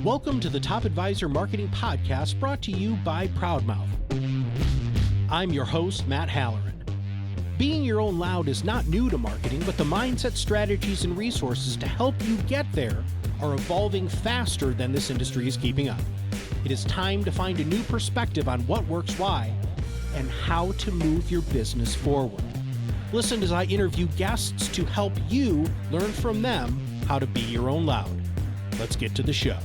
Welcome to the Top Advisor Marketing Podcast, brought to you by ProudMouth. I'm your host, Matt Halloran. Being your own loud is not new to marketing, but the mindset, strategies, and resources to help you get there are evolving faster than this industry is keeping up. It is time to find a new perspective on what works why and how to move your business forward. Listen as I interview guests to help you learn from them how to be your own loud. Let's get to the show.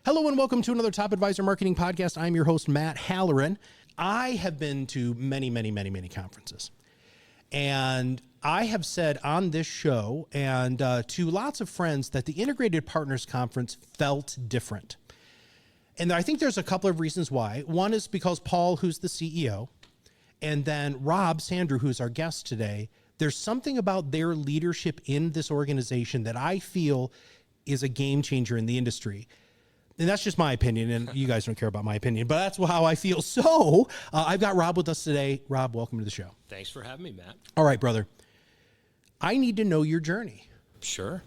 Hello and welcome to another Top Advisor Marketing Podcast. I'm your host, Matt Halloran. I have been to many conferences. And I have said on this show and to lots of friends that the Integrated Partners Conference felt different. And I think there's a couple of reasons why. One is because Paul, who's the CEO, and then Rob Sandrew, who's our guest today, there's something about their leadership in this organization that I feel is a game changer in the industry. And that's just my opinion, and you guys don't care about my opinion, but that's how I feel. So I've got Rob with us today. Rob, welcome to the show. Thanks for having me, Matt. All right, brother. I need to know your journey. Sure.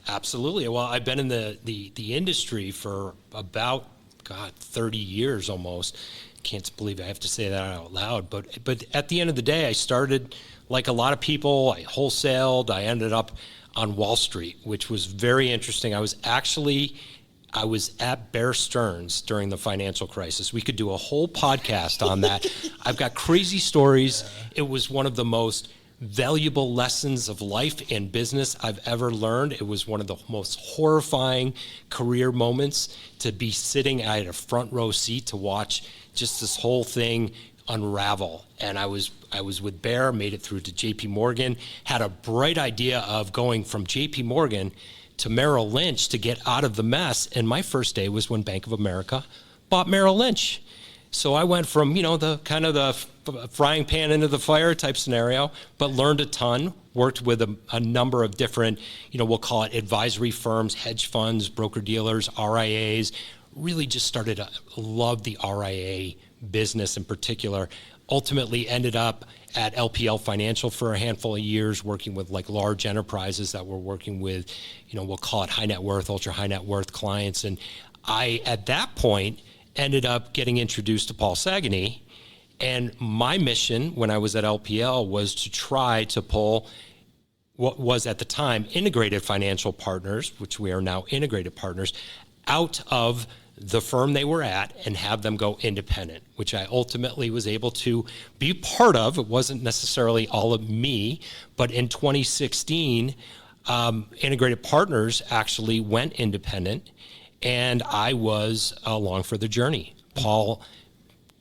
Absolutely. Well, I've been in the industry for about, 30 years almost. Can't believe I have to say that out loud. But at the end of the day, I started like a lot of people. I wholesaled. I ended up on Wall Street, which was very interesting. I was at Bear Stearns during the financial crisis. We could do a whole podcast on that. I've got crazy stories. It was one of the most valuable lessons of life and business I've ever learned. It was one of the most horrifying career moments to be sitting at a front row seat to watch just this whole thing unravel. And I was with Bear, made it through to JP Morgan, had a bright idea of going from JP Morgan to Merrill Lynch to get out of the mess. And my first day was when Bank of America bought Merrill Lynch. So I went from, the kind of the frying pan into the fire type scenario, but learned a ton, worked with a number of different, we'll call it advisory firms, hedge funds, broker dealers, RIAs, really just started to love the RIA business in particular. Ultimately ended up at LPL Financial for a handful of years, working with like large enterprises that were working with, we'll call it high net worth, ultra high net worth clients. And I, at that point, ended up getting introduced to Paul Saganey. And my mission when I was at LPL was to try to pull what was at the time Integrated Financial Partners, which we are now Integrated Partners, out of the firm they were at and have them go independent, which I ultimately was able to be part of. It wasn't necessarily all of me, but in 2016, Integrated Partners actually went independent, and I was along for the journey. Paul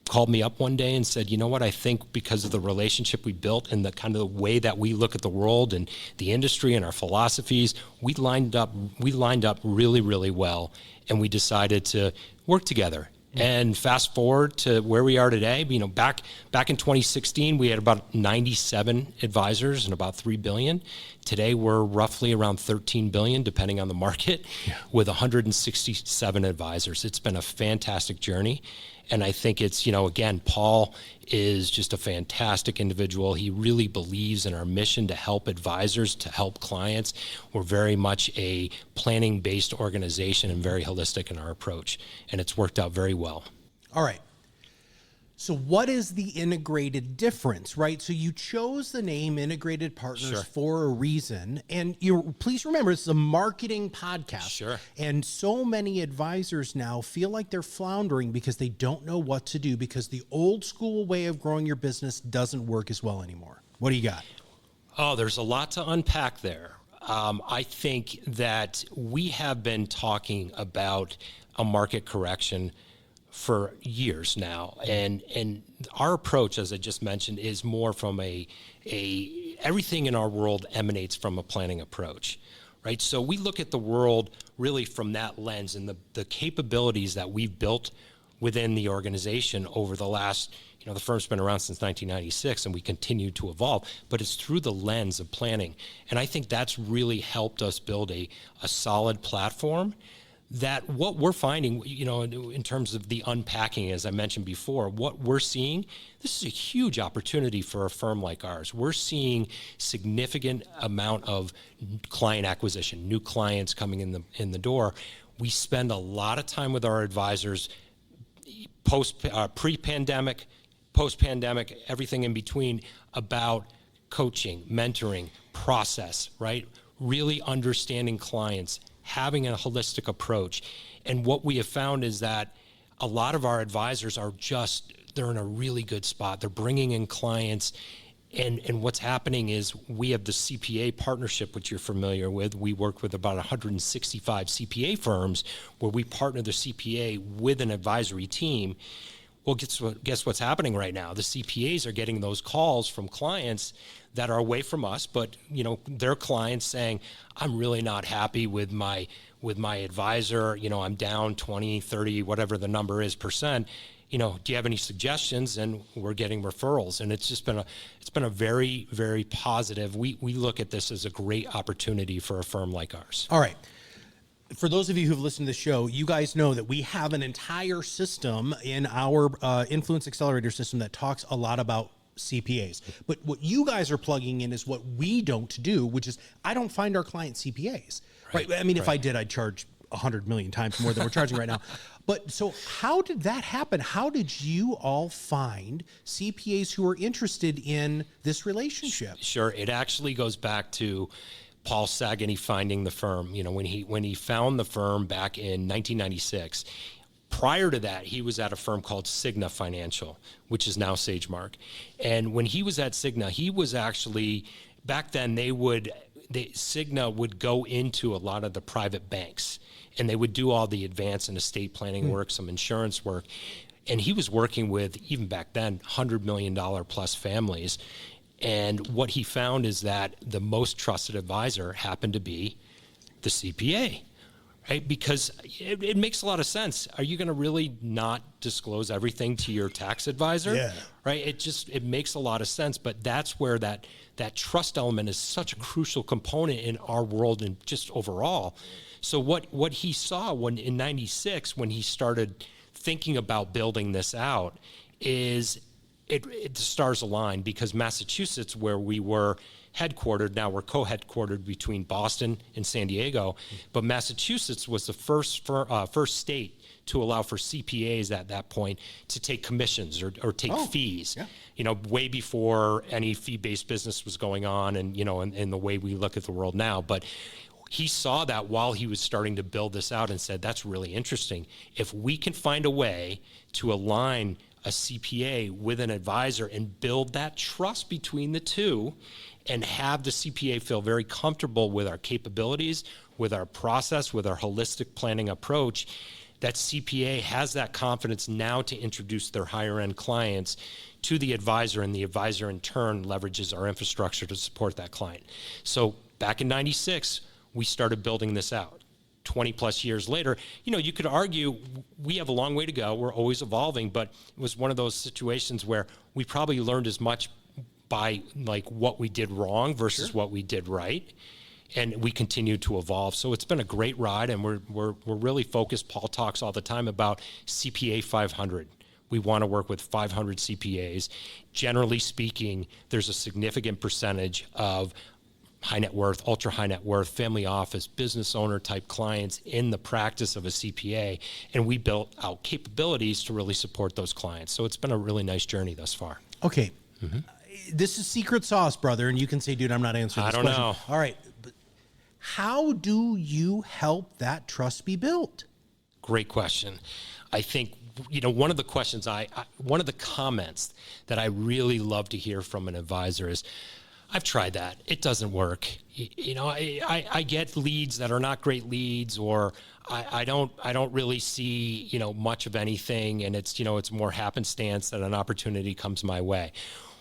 called me up one day and said, you know what, I think because of the relationship we built and the kind of the way that we look at the world and the industry and our philosophies, we lined up really, really well, and we decided to work together. And fast forward to where we are today, back in 2016, we had about 97 advisors and about $3 billion. Today, we're roughly around $13 billion, depending on the market, with 167 advisors. It's been a fantastic journey. And I think it's, again, Paul is just a fantastic individual. He really believes in our mission to help advisors, to help clients. We're very much a planning-based organization and very holistic in our approach. And it's worked out very well. All right. So what is the integrated difference, right? So you chose the name Integrated Partners for a reason. And please remember, this is a marketing podcast. Sure. And so many advisors now feel like they're floundering because they don't know what to do, because the old school way of growing your business doesn't work as well anymore. What do you got? Oh, there's a lot to unpack there. I think that we have been talking about a market correction for years now. And our approach, as I just mentioned, is more from everything in our world emanates from a planning approach, right? So we look at the world really from that lens, and the capabilities that we've built within the organization over the last, the firm's been around since 1996 and we continue to evolve, but it's through the lens of planning. And I think that's really helped us build a solid platform that what we're finding, in terms of the unpacking, as I mentioned before, what we're seeing, this is a huge opportunity for a firm like ours. We're seeing significant amount of client acquisition, new clients coming in the door. We spend a lot of time with our advisors, pre-pandemic, post-pandemic, everything in between, about coaching, mentoring, process, right? Really understanding clients, having a holistic approach. And what we have found is that a lot of our advisors they're in a really good spot. They're bringing in clients. And what's happening is we have the CPA partnership, which you're familiar with. We work with about 165 CPA firms where we partner the CPA with an advisory team. Well, guess what's happening right now? The CPAs are getting those calls from clients that are away from us, but their clients saying, I'm really not happy with my advisor. I'm down 20, 30, whatever the number is %. Do you have any suggestions? And we're getting referrals. And it's been a very, very positive. We look at this as a great opportunity for a firm like ours. All right. For those of you who've listened to the show, you guys know that we have an entire system in our Influence Accelerator system that talks a lot about CPAs. But what you guys are plugging in is what we don't do, which is I don't find our clients CPAs. Right? I mean, if I did, I'd charge 100 million times more than we're charging right now. But so how did that happen? How did you all find CPAs who are interested in this relationship? Sure. It actually goes back to Paul Saganey finding the firm. When he found the firm back in 1996. Prior to that, he was at a firm called Cigna Financial, which is now SageMark. And when he was at Cigna, he was actually, back then Cigna would go into a lot of the private banks, and they would do all the advance and estate planning work, some insurance work. And he was working with, even back then, $100 million plus families. And what he found is that the most trusted advisor happened to be the CPA, right? Because it makes a lot of sense. Are you going to really not disclose everything to your tax advisor? Yeah. Right? It makes a lot of sense, but that's where that trust element is such a crucial component in our world and just overall. So what he saw in 96, when he started thinking about building this out, is the stars aligned, because Massachusetts, where we were headquartered, now we're co-headquartered between Boston and San Diego, but Massachusetts was the first state to allow for CPAs at that point to take commissions or take fees, way before any fee-based business was going on, and in the way we look at the world now. But he saw that while he was starting to build this out and said, that's really interesting. If we can find a way to align a CPA with an advisor and build that trust between the two, and have the CPA feel very comfortable with our capabilities, with our process, with our holistic planning approach, that CPA has that confidence now to introduce their higher end clients to the advisor, and the advisor in turn leverages our infrastructure to support that client. So back in 96, we started building this out. 20 plus years later, you could argue we have a long way to go. We're always evolving, but it was one of those situations where we probably learned as much by what we did wrong versus what we did right. And we continue to evolve. So it's been a great ride, and we're really focused. Paul talks all the time about CPA 500. We want to work with 500 CPAs. Generally speaking, there's a significant percentage of high net worth, ultra high net worth, family office, business owner type clients in the practice of a CPA. And we built out capabilities to really support those clients. So it's been a really nice journey thus far. Okay. Mm-hmm. This is secret sauce, brother. And you can say, dude, I'm not answering this question. I don't know. All right. But how do you help that trust be built? Great question. I think, one of the questions one of the comments that I really love to hear from an advisor is, I've tried that. It doesn't work. I get leads that are not great leads, or I don't really see, much of anything. And it's more happenstance that an opportunity comes my way.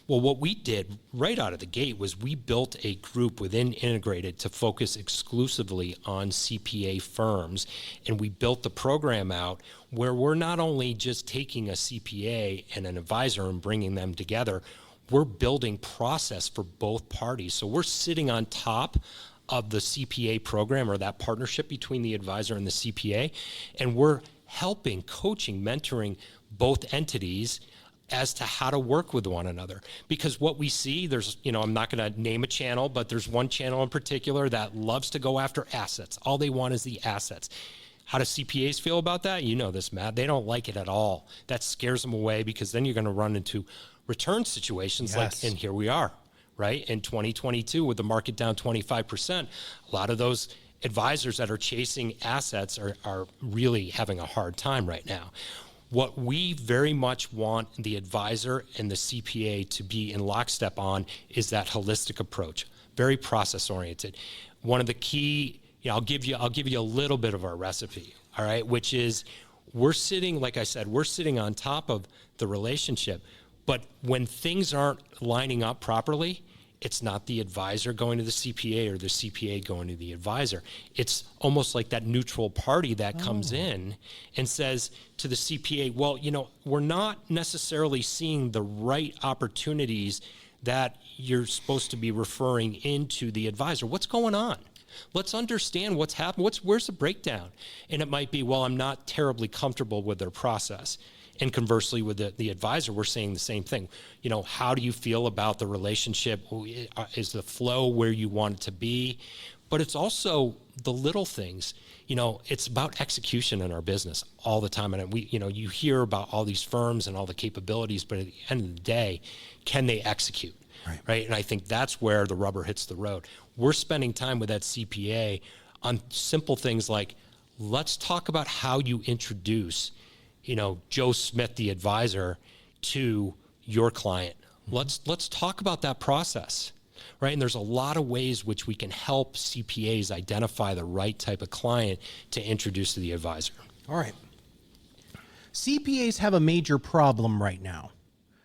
Well, what we did right out of the gate was we built a group within Integrated to focus exclusively on CPA firms. And we built the program out where we're not only just taking a CPA and an advisor and bringing them together, we're building process for both parties. So we're sitting on top of the CPA program, or that partnership between the advisor and the CPA. And we're helping, coaching, mentoring both entities as to how to work with one another. Because what we see, there's, I'm not going to name a channel, but there's one channel in particular that loves to go after assets. All they want is the assets. How do CPAs feel about that? You know this, Matt. They don't like it at all. That scares them away, because then you're going to run into return situations like, and here we are, right? In 2022, with the market down 25%, a lot of those advisors that are chasing assets are really having a hard time right now. What we very much want the advisor and the CPA to be in lockstep on is that holistic approach, very process oriented. One of the key, I'll give you a little bit of our recipe, all right, which is we're sitting, like I said, we're sitting on top of the relationship, but when things aren't lining up properly, it's not the advisor going to the CPA or the CPA going to the advisor. It's almost like that neutral party that comes in and says to the CPA, well, we're not necessarily seeing the right opportunities that you're supposed to be referring into the advisor. What's going on? Let's understand what's happened. Where's the breakdown? And it might be, well, I'm not terribly comfortable with their process. And conversely, with the advisor, we're saying the same thing. How do you feel about the relationship? Is the flow where you want it to be? But it's also the little things. It's about execution in our business all the time. And you hear about all these firms and all the capabilities, but at the end of the day, can they execute? Right? And I think that's where the rubber hits the road. We're spending time with that CPA on simple things like, let's talk about how you introduce Joe Smith, the advisor, to your client. Let's talk about that process, right? And there's a lot of ways which we can help CPAs identify the right type of client to introduce to the advisor. All right. CPAs have a major problem right now.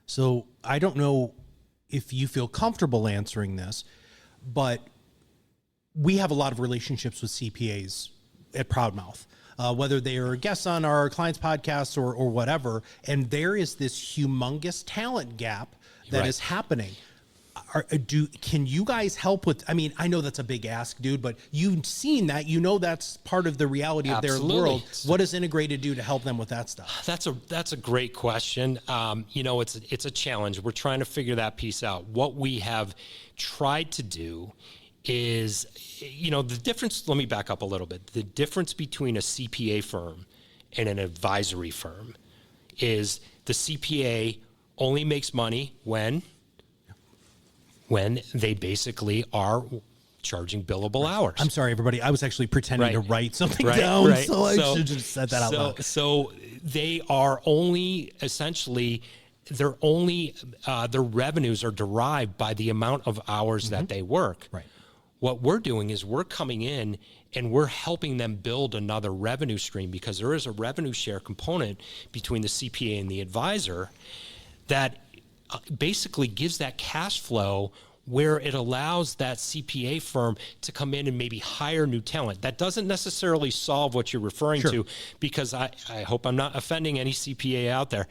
So I don't know if you feel comfortable answering this, but we have a lot of relationships with CPAs at ProudMouth. Whether they are guests on our clients' podcasts or whatever, and there is this humongous talent gap that is happening. Can you guys help with? I mean, I know that's a big ask, dude, but you've seen that. That's part of the reality of their world. What does Integrated do to help them with that stuff? That's a great question. It's a challenge. We're trying to figure that piece out. What we have tried to do is, the difference, let me back up a little bit. The difference between a CPA firm and an advisory firm is the CPA only makes money when they basically are charging billable hours. I'm sorry, everybody. I was actually pretending to write something down, so I should have just said that out loud. So they are only essentially, their revenues are derived by the amount of hours that they work. Right. What we're doing is we're coming in and we're helping them build another revenue stream, because there is a revenue share component between the CPA and the advisor that basically gives that cash flow, where it allows that CPA firm to come in and maybe hire new talent. That doesn't necessarily solve what you're referring to, because I hope I'm not offending any CPA out there.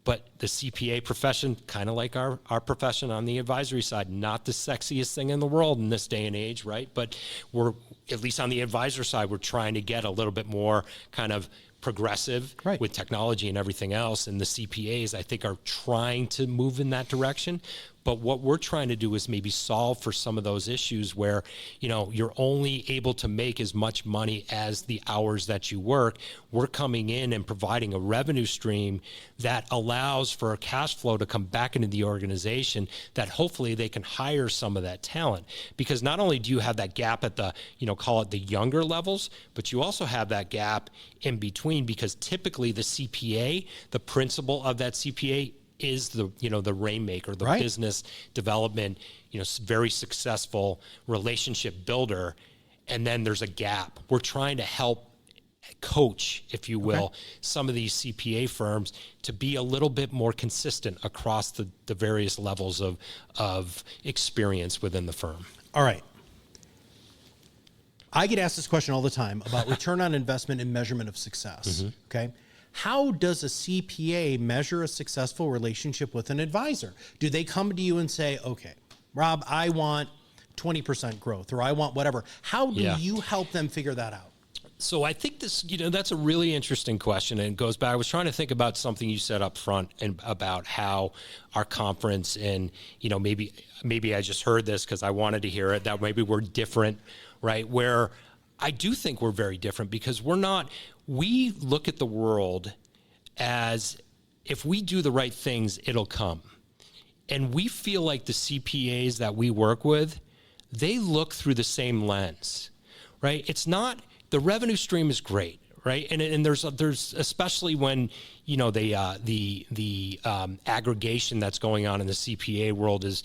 But the CPA profession, kind of like our profession on the advisory side, not the sexiest thing in the world in this day and age, right? But we're, at least on the advisor side, we're trying to get a little bit more kind of progressive with technology and everything else. And the CPAs, I think, are trying to move in that direction. But what we're trying to do is maybe solve for some of those issues where, you're only able to make as much money as the hours that you work. We're coming in and providing a revenue stream that allows for a cash flow to come back into the organization, that hopefully they can hire some of that talent. Because not only do you have that gap at the, call it the younger levels, but you also have that gap in between, because typically the CPA, the principal of that CPA, is the rainmaker, the business development, very successful relationship builder. And then there's a gap. We're trying to help coach, if you will, some of these CPA firms to be a little bit more consistent across the various levels of experience within the firm. All right. I get asked this question all the time about return on investment and measurement of success. Okay. How does a CPA measure a successful relationship with an advisor? Do they come to you and say, okay, Rob, I want 20% growth, or I want whatever. How do Yeah. you help them figure that out? So I think this, that's a really interesting question, and it goes back. I was trying to think about something you said up front and about how our conference, and maybe I just heard this because I wanted to hear it, that maybe we're different, right? Where I do think we're very different, because we look at the world as, if we do the right things, it'll come. And we feel like the CPAs that we work with, they look through the same lens, right? It's not, the revenue stream is great, right? And there's especially when, the aggregation that's going on in the CPA world is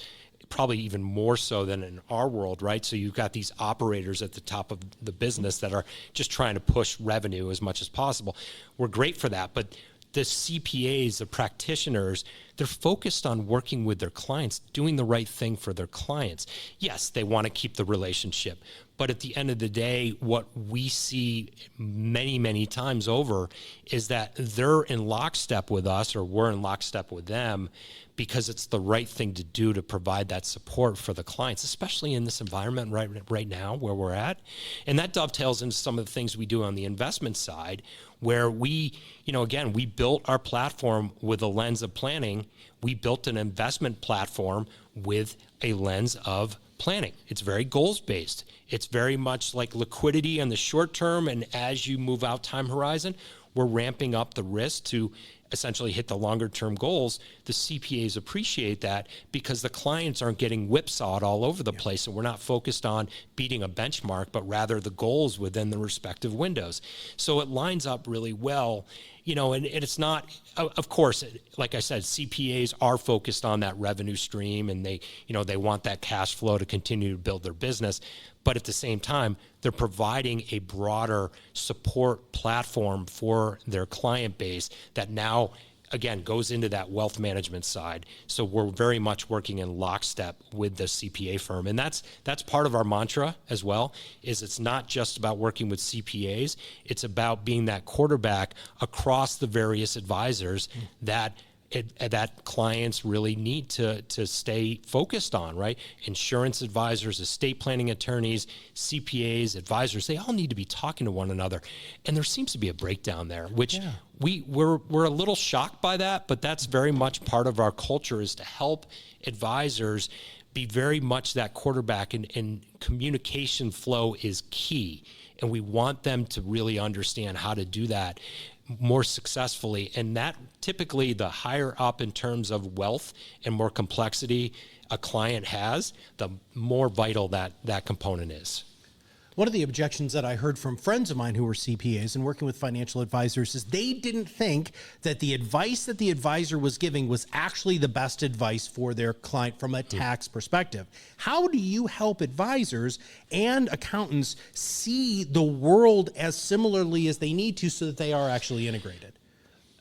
probably even more so than in our world, right? So you've got these operators at the top of the business that are just trying to push revenue as much as possible. We're great for that, but the CPAs, the practitioners, they're focused on working with their clients, doing the right thing for their clients. Yes, they want to keep the relationship, but at the end of the day, what we see many, many times over is that they're in lockstep with us, or we're in lockstep with them, because it's the right thing to do to provide that support for the clients, especially in this environment right now where we're at. And that dovetails into some of the things we do on the investment side, where we built our platform with a lens of planning. We built an investment platform with a lens of planning. It's very goals-based. It's very much like liquidity in the short term, and as you move out time horizon, we're ramping up the risk to essentially hit the longer term goals. The CPAs appreciate that, because the clients aren't getting whipsawed all over the place, and we're not focused on beating a benchmark, but rather the goals within the respective windows. So it lines up really well, and it's not, of course, like I said, CPAs are focused on that revenue stream, and they want that cash flow to continue to build their business. But at the same time, they're providing a broader support platform for their client base that now, again, goes into that wealth management side. So we're very much working in lockstep with the CPA firm. And that's part of our mantra as well, is it's not just about working with CPAs. It's about being that quarterback across the various advisors that clients really need to stay focused on, right? Insurance advisors, estate planning attorneys, CPAs, advisors, they all need to be talking to one another. And there seems to be a breakdown there, which we're a little shocked by that, but that's very much part of our culture, is to help advisors be very much that quarterback, and communication flow is key. And we want them to really understand how to do that more successfully. And that typically, the higher up in terms of wealth and more complexity a client has, the more vital that component is. One of the objections that I heard from friends of mine who were CPAs and working with financial advisors is they didn't think that the advice that the advisor was giving was actually the best advice for their client from a tax perspective. How do you help advisors and accountants see the world as similarly as they need to, so that they are actually integrated?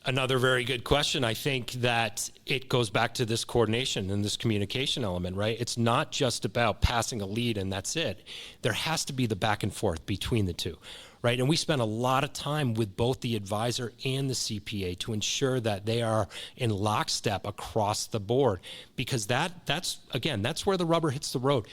Another very good question. I think that it goes back to this coordination and this communication element, right? It's not just about passing a lead and that's it. There has to be the back and forth between the two, right? And we spend a lot of time with both the advisor and the CPA to ensure that they are in lockstep across the board, because that's where the rubber hits the road.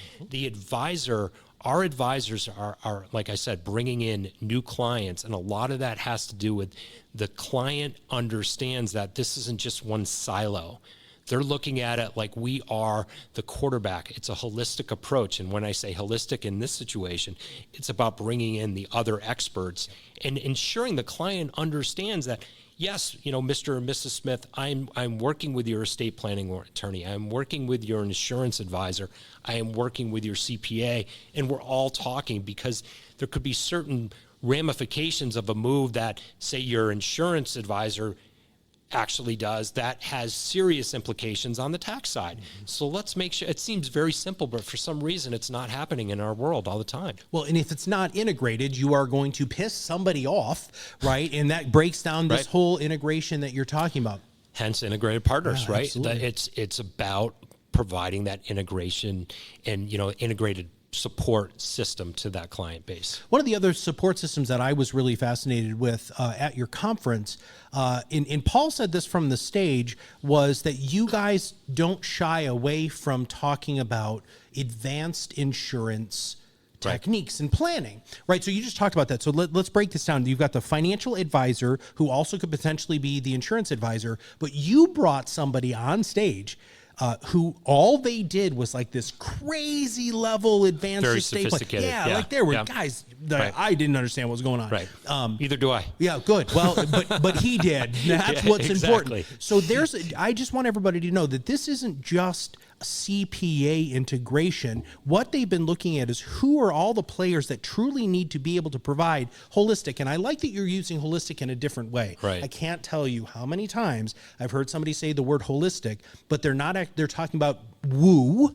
Our advisors are, like I said, bringing in new clients, and a lot of that has to do with the client understands that this isn't just one silo. They're looking at it like we are the quarterback. It's a holistic approach. And when I say holistic in this situation, it's about bringing in the other experts and ensuring the client understands that, yes, Mr. and Mrs. Smith, I'm working with your estate planning attorney. I'm working with your insurance advisor. I am working with your CPA, and we're all talking, because there could be certain ramifications of a move that, say, your insurance advisor actually does that has serious implications on the tax side. So let's make sure. It seems very simple, but for some reason it's not happening in our world all the time. Well, and if it's not integrated, you are going to piss somebody off, right? And that breaks down this whole integration that you're talking about. Hence integrated partners, right? Absolutely. It's about providing that integration and integrated support system to that client base. One of the other support systems that I was really fascinated with at your conference, and Paul said this from the stage, was that you guys don't shy away from talking about advanced insurance techniques and planning, right? So you just talked about that. So let's break this down. You've got the financial advisor who also could potentially be the insurance advisor, but you brought somebody on stage who all they did was like this crazy level advanced Very estate sophisticated. plan. Yeah, like there were guys that I didn't understand what was going on. Right. Neither do I. Yeah, good. Well, but he did. That's what's important. So I just want everybody to know that this isn't just CPA integration. What they've been looking at is who are all the players that truly need to be able to provide holistic. And I like that you're using holistic in a different way. Right. I can't tell you how many times I've heard somebody say the word holistic, but they're talking about woo,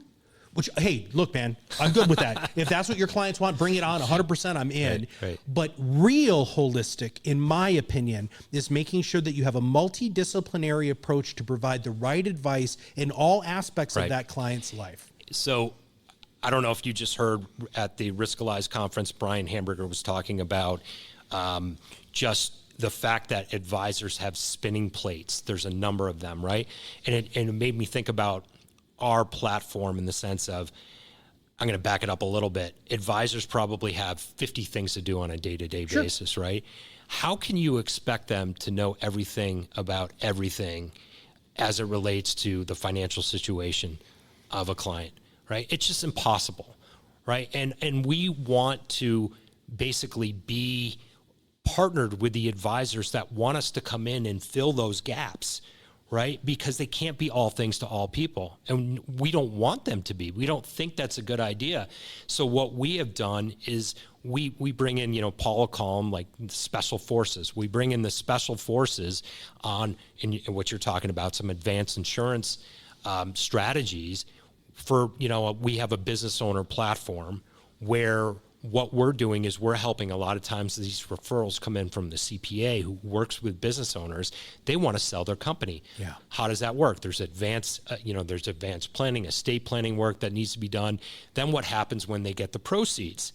which, hey, look, man, I'm good with that. If that's what your clients want, bring it on. 100% I'm in. Right. But real holistic, in my opinion, is making sure that you have a multidisciplinary approach to provide the right advice in all aspects of that client's life. So I don't know if you just heard at the Riskalyze conference, Brian Hamburger was talking about just the fact that advisors have spinning plates. There's a number of them, right? And it made me think about our platform in the sense of, I'm going to back it up a little bit. Advisors probably have 50 things to do on a day-to-day basis, right? How can you expect them to know everything about everything as it relates to the financial situation of a client, right? It's just impossible, right? And we want to basically be partnered with the advisors that want us to come in and fill those gaps, right? Because they can't be all things to all people. And we don't want them to be. We don't think that's a good idea. So what we have done is we bring in, Paul will call them like special forces. We bring in the special forces on, in what you're talking about, some advanced insurance strategies for, we have a business owner platform where what we're doing is we're helping a lot of times these referrals come in from the CPA who works with business owners. They want to sell their company. Yeah. How does that work? There's advanced, there's advanced planning, estate planning work that needs to be done. Then what happens when they get the proceeds?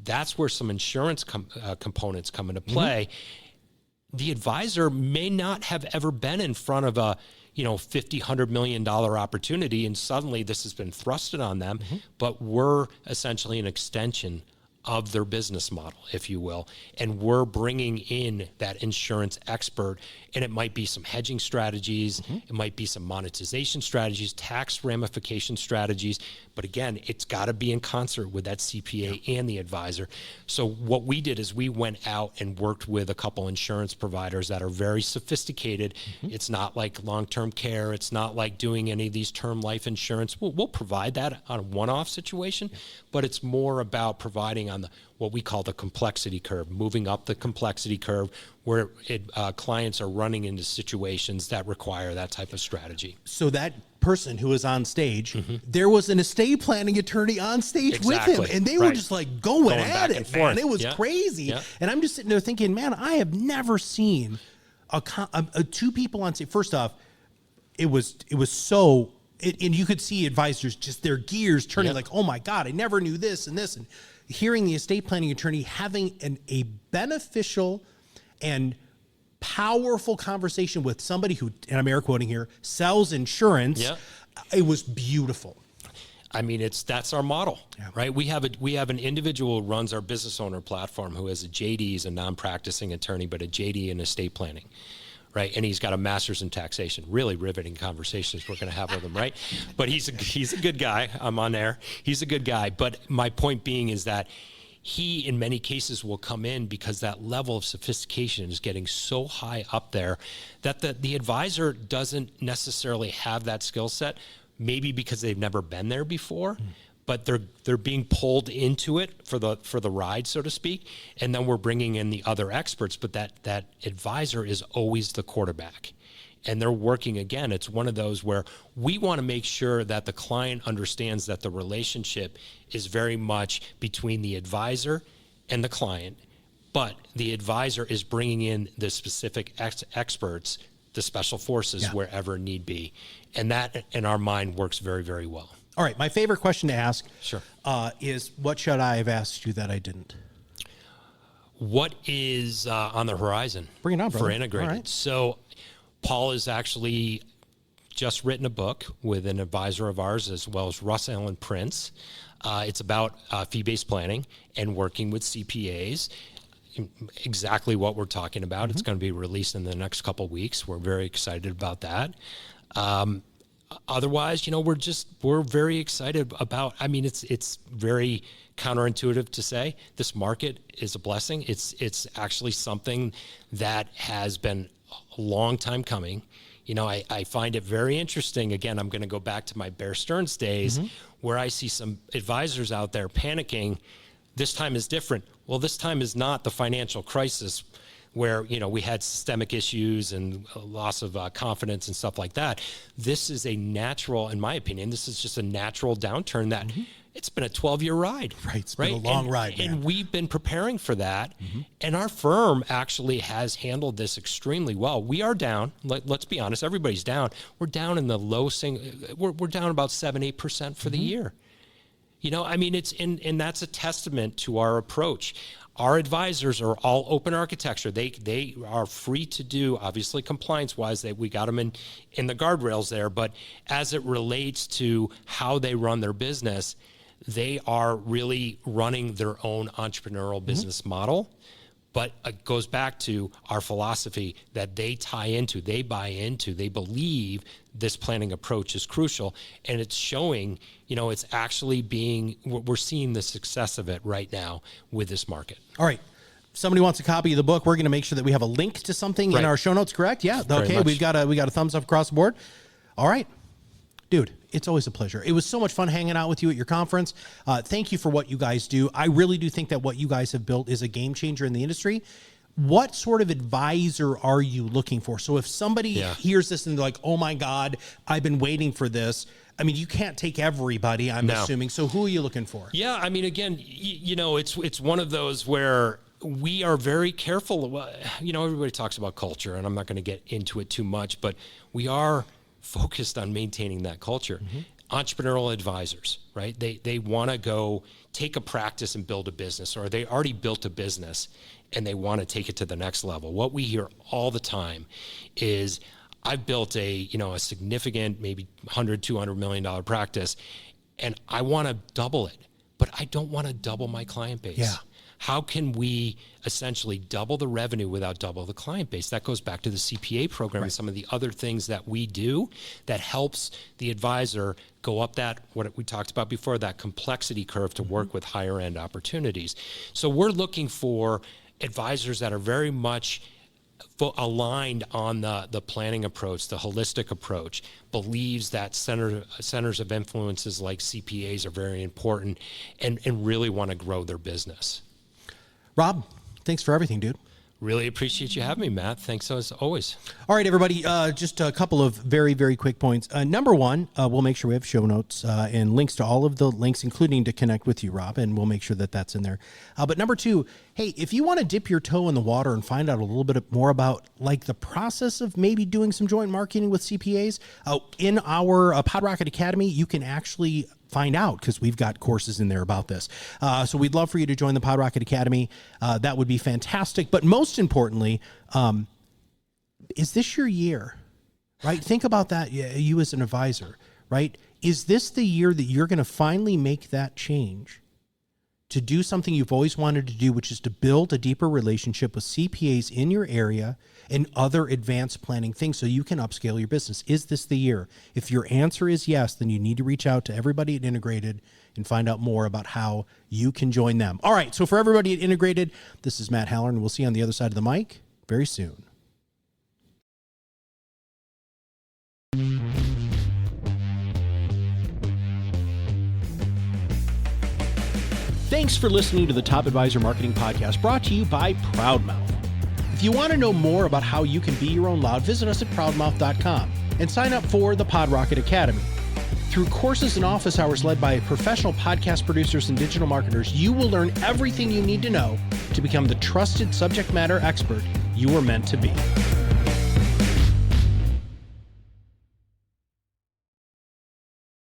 That's where some insurance components come into play. Mm-hmm. The advisor may not have ever been in front of a, $50, $100 million opportunity, and suddenly this has been thrusted on them, but we're essentially an extension of their business model, if you will. And we're bringing in that insurance expert, and it might be some hedging strategies, it might be some monetization strategies, tax ramification strategies. But again, it's got to be in concert with that CPA and the advisor. So what we did is we went out and worked with a couple insurance providers that are very sophisticated. It's not like long-term care. It's not like doing any of these term life insurance. We'll provide that on a one-off situation, but it's more about providing on what we call the complexity curve, moving up the complexity curve where clients are running into situations that require that type of strategy. So that person who was on stage, there was an estate planning attorney on stage with him, and they were just like going at it, man. It was crazy. And I'm just sitting there thinking, man, I have never seen two people on stage. First off, it was so, and you could see advisors just their gears turning like, oh my God, I never knew this and this. And hearing the estate planning attorney having a beneficial and powerful conversation with somebody who, and I'm air quoting here, sells insurance. It was beautiful. I mean, that's our model, right? We have an individual who runs our business owner platform who has a JD, he's a non-practicing attorney, but a JD in estate planning, right? And he's got a master's in taxation. Really riveting conversations we're going to have with him, right? But he's a good guy. I'm on there. He's a good guy. But my point being is that he, in many cases, will come in because that level of sophistication is getting so high up there that the advisor doesn't necessarily have that skill set, maybe because they've never been there before, but they're being pulled into it for the ride, so to speak. And then we're bringing in the other experts, but that advisor is always the quarterback. And they're working, again, it's one of those where we want to make sure that the client understands that the relationship is very much between the advisor and the client, but the advisor is bringing in the specific experts, the special forces, wherever need be. And that, in our mind, works very, very well. All right. My favorite question to ask Sure. Is what should I have asked you that I didn't? What is on the horizon? Bring it on, brother. For Integrated. All right. So Paul has actually just written a book with an advisor of ours, as well as Russ Allen Prince. It's about fee-based planning and working with CPAs. Exactly what we're talking about. It's going to be released in the next couple of weeks. We're very excited about that. Otherwise, we're very excited about, it's very counterintuitive to say this market is a blessing. It's actually something that has been a long time coming. I find it very interesting. Again, I'm going to go back to my Bear Stearns days where I see some advisors out there panicking. This time is different. Well, this time is not the financial crisis where, we had systemic issues and loss of confidence and stuff like that. This is a natural, in my opinion, this is just a natural downturn that it's been a 12-year ride. Right. It's been a long ride, man. And we've been preparing for that. And our firm actually has handled this extremely well. We are down. Let's be honest. Everybody's down. We're down in the low we're down about 7-8% for the year. And that's a testament to our approach. Our advisors are all open architecture. They are free to do, obviously compliance-wise, we got them in the guardrails there, but as it relates to how they run their business, they are really running their own entrepreneurial business model. But it goes back to our philosophy that they buy into, they believe this planning approach is crucial. And it's showing, it's actually we're seeing the success of it right now with this market. All right. Somebody wants a copy of the book. We're going to make sure that we have a link to something in our show notes, correct? Yeah. Okay. We got a thumbs up across the board. All right. Dude, it's always a pleasure. It was so much fun hanging out with you at your conference. Thank you for what you guys do. I really do think that what you guys have built is a game changer in the industry. What sort of advisor are you looking for? So if somebody hears this and they're like, oh my God, I've been waiting for this. You can't take everybody, I'm assuming. So who are you looking for? Yeah, again, it's one of those where we are very careful. Everybody talks about culture, and I'm not going to get into it too much, but we are focused on maintaining that culture. Entrepreneurial advisors, right? They want to go take a practice and build a business, or they already built a business and they want to take it to the next level. What we hear all the time is, I've built a significant, maybe $100, $200 million practice, and I want to double it, but I don't want to double my client base. Yeah. How can we essentially double the revenue without double the client base? That goes back to the CPA program and some of the other things that we do that helps the advisor go up that, what we talked about before, that complexity curve to work with higher end opportunities. So we're looking for advisors that are very much aligned on the planning approach, the holistic approach, believes that centers of influences like CPAs are very important and really want to grow their business. Rob, thanks for everything, dude. Really appreciate you having me, Matt. Thanks as always. All right, everybody, just a couple of very, very quick points. Number one, we'll make sure we have show notes and links to all of the links, including to connect with you, Rob, and we'll make sure that that's in there. But number two, hey, if you want to dip your toe in the water and find out a little bit more about like the process of maybe doing some joint marketing with CPAs, in our PodRocket Academy, you can actually find out, because we've got courses in there about this. So we'd love for you to join the PodRocket Academy. That would be fantastic. But most importantly, is this your year, right? Think about that, you as an advisor, right? Is this the year that you're going to finally make that change to do something you've always wanted to do, which is to build a deeper relationship with CPAs in your area and other advanced planning things so you can upscale your business? Is this the year? If your answer is yes, then you need to reach out to everybody at Integrated and find out more about how you can join them. All right, so for everybody at Integrated, this is Matt Halloran. We'll see you on the other side of the mic very soon. Thanks for listening to the Top Advisor Marketing Podcast, brought to you by ProudMouth. If you want to know more about how you can be your own loud, visit us at ProudMouth.com and sign up for the PodRocket Academy. Through courses and office hours led by professional podcast producers and digital marketers, you will learn everything you need to know to become the trusted subject matter expert you were meant to be.